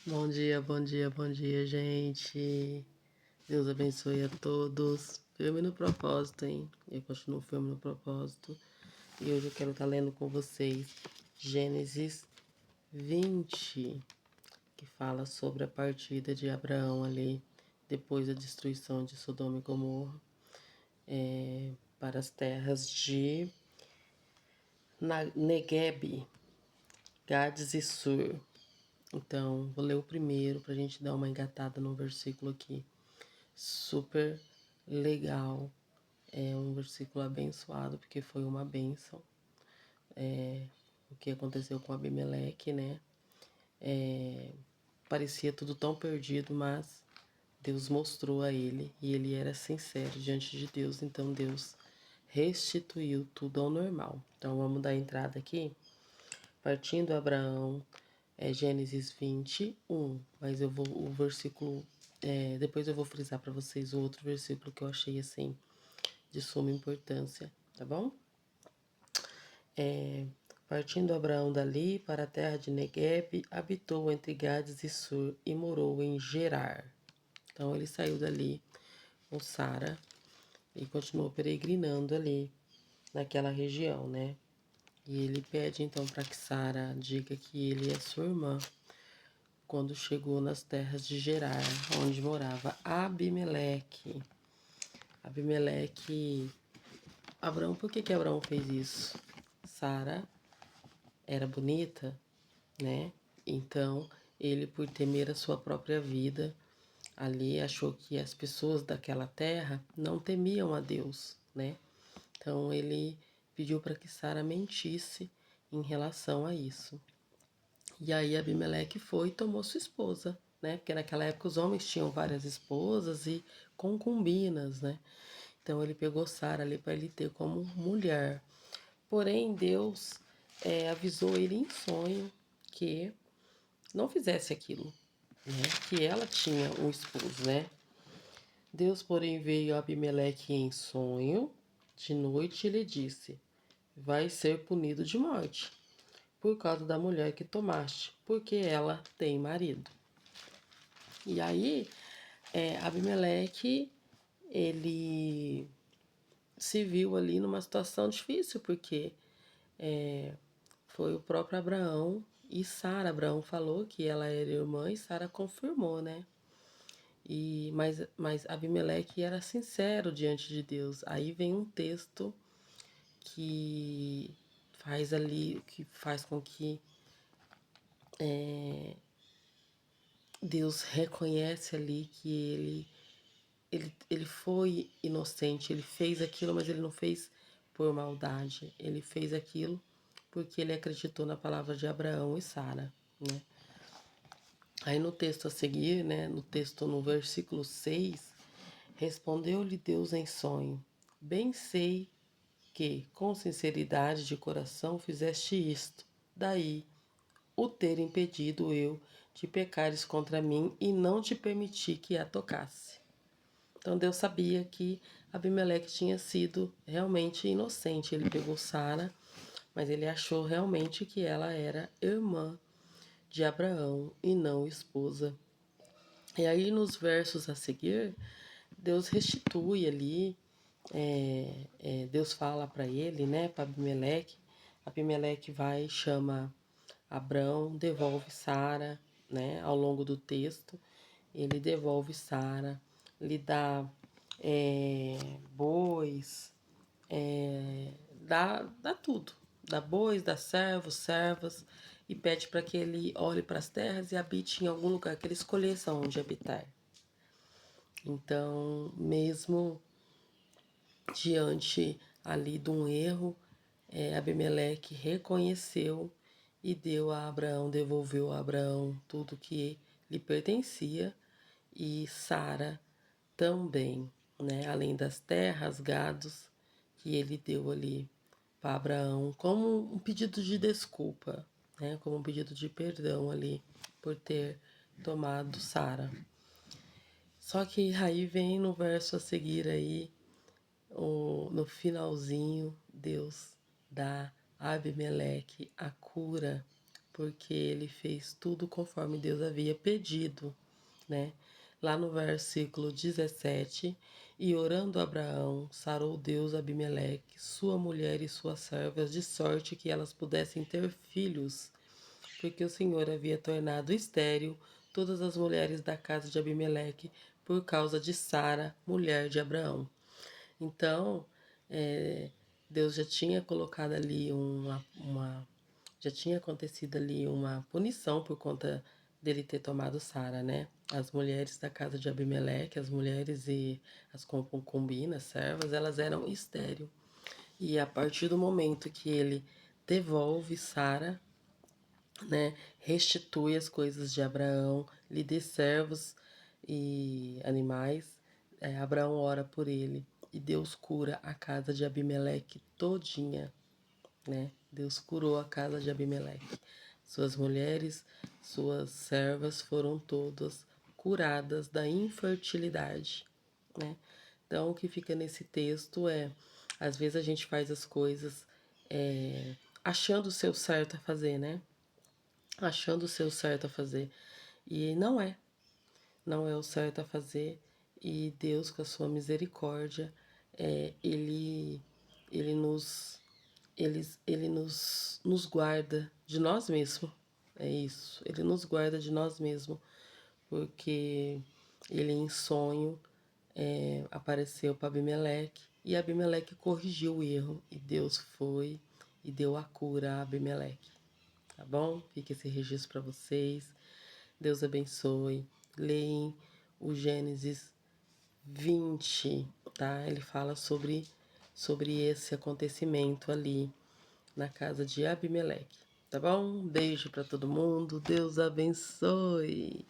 Bom dia, bom dia, bom dia, gente. Deus abençoe a todos. Firme no propósito, hein? Eu continuo firme no propósito. E hoje eu quero estar lendo com vocês Gênesis 20, que fala sobre a partida de Abraão ali, depois da destruição de Sodoma e Gomorra, para as terras de Neguebe, Gades e Sur. Então, vou ler o primeiro para a gente dar uma engatada no versículo aqui. Super legal. É um versículo abençoado, porque foi uma bênção. O que aconteceu com Abimeleque, né? Parecia tudo tão perdido, mas Deus mostrou a ele e ele era sincero diante de Deus. Então, Deus restituiu tudo ao normal. Então, vamos dar entrada aqui. Partindo Abraão, Gênesis 21, mas eu vou, o versículo, depois eu vou frisar para vocês o outro versículo que eu achei assim de suma importância, tá bom? Partindo Abraão dali para a terra de Neguebe, habitou entre Gades e Sur e morou em Gerar. Então ele saiu dali com Sara e continuou peregrinando ali naquela região, né? E ele pede então para que Sara diga que ele é sua irmã. Quando chegou nas terras de Gerar, onde morava Abimeleque. Abraão, por que Abraão fez isso? Sara era bonita, né? Então, ele, por temer a sua própria vida, ali achou que as pessoas daquela terra não temiam a Deus, né? Então, ele pediu para que Sara mentisse em relação a isso. E aí, Abimeleque foi e tomou sua esposa, né? Porque naquela época os homens tinham várias esposas e concubinas, né? Então, ele pegou Sara ali para ele ter como mulher. Porém, Deus avisou ele em sonho que não fizesse aquilo, né? Que ela tinha um esposo, né? Deus, porém, veio a Abimeleque em sonho de noite e lhe disse: vai ser punido de morte por causa da mulher que tomaste, porque ela tem marido. E aí, Abimeleque, ele se viu ali numa situação difícil, porque foi o próprio Abraão e Sara. Abraão falou que ela era irmã e Sara confirmou, né? Mas Abimeleque era sincero diante de Deus. Aí vem um texto que que faz com que Deus reconhece ali que ele foi inocente, ele fez aquilo, mas ele não fez por maldade. Ele fez aquilo porque ele acreditou na palavra de Abraão e Sara, né? Aí no texto a seguir, né, no versículo 6, respondeu-lhe Deus em sonho: bem sei que, com sinceridade de coração, fizeste isto. Daí o ter impedido eu de pecares contra mim e não te permiti que a tocasse. Então Deus sabia que Abimeleque tinha sido realmente inocente. Ele pegou Sara, mas ele achou realmente que ela era irmã de Abraão e não esposa. E aí nos versos a seguir, Deus restitui ali, Deus fala para ele, né, para Abimeleque. Abimeleque vai, chama Abrão, devolve Sara, né, ao longo do texto. Ele devolve Sara, lhe dá bois, dá tudo. Dá bois, dá servos, servas, e pede para que ele olhe para as terras e habite em algum lugar, que ele escolhesse onde habitar. Então, mesmo diante ali de um erro, Abimeleque reconheceu e deu a Abraão, devolveu a Abraão tudo que lhe pertencia e Sara também, né? Além das terras, gados que ele deu ali para Abraão como um pedido de desculpa, né? Como um pedido de perdão ali por ter tomado Sara. Só que aí vem no verso a seguir aí, no finalzinho, Deus dá a Abimeleque a cura porque ele fez tudo conforme Deus havia pedido, né? Lá no versículo 17, e orando Abraão, sarou Deus Abimeleque, sua mulher e suas servas, de sorte que elas pudessem ter filhos, porque o Senhor havia tornado estéril todas as mulheres da casa de Abimeleque por causa de Sara, mulher de Abraão. Então, é, Deus já tinha colocado ali já tinha acontecido ali uma punição por conta dele ter tomado Sara, né? As mulheres da casa de Abimeleque, as mulheres e as concubinas, servas, elas eram estéril. E a partir do momento que ele devolve Sara, né, restitui as coisas de Abraão, lhe dê servos e animais, Abraão ora por ele e Deus cura a casa de Abimeleque todinha, né? Deus curou a casa de Abimeleque. Suas mulheres, suas servas foram todas curadas da infertilidade, né? Então, o que fica nesse texto é, às vezes a gente faz as coisas achando o seu certo a fazer, né? Achando o seu certo a fazer. E não é o certo a fazer. E Deus, com a sua misericórdia, ele, ele nos nos guarda de nós mesmos. É isso. Ele nos guarda de nós mesmos. Porque ele, em sonho, apareceu para Abimeleque. E Abimeleque corrigiu o erro. E Deus foi e deu a cura a Abimeleque. Tá bom? Fica esse registro para vocês. Deus abençoe. Leem o Gênesis 20, tá? Ele fala sobre esse acontecimento ali na casa de Abimeleque, tá bom? Um beijo para todo mundo. Deus abençoe.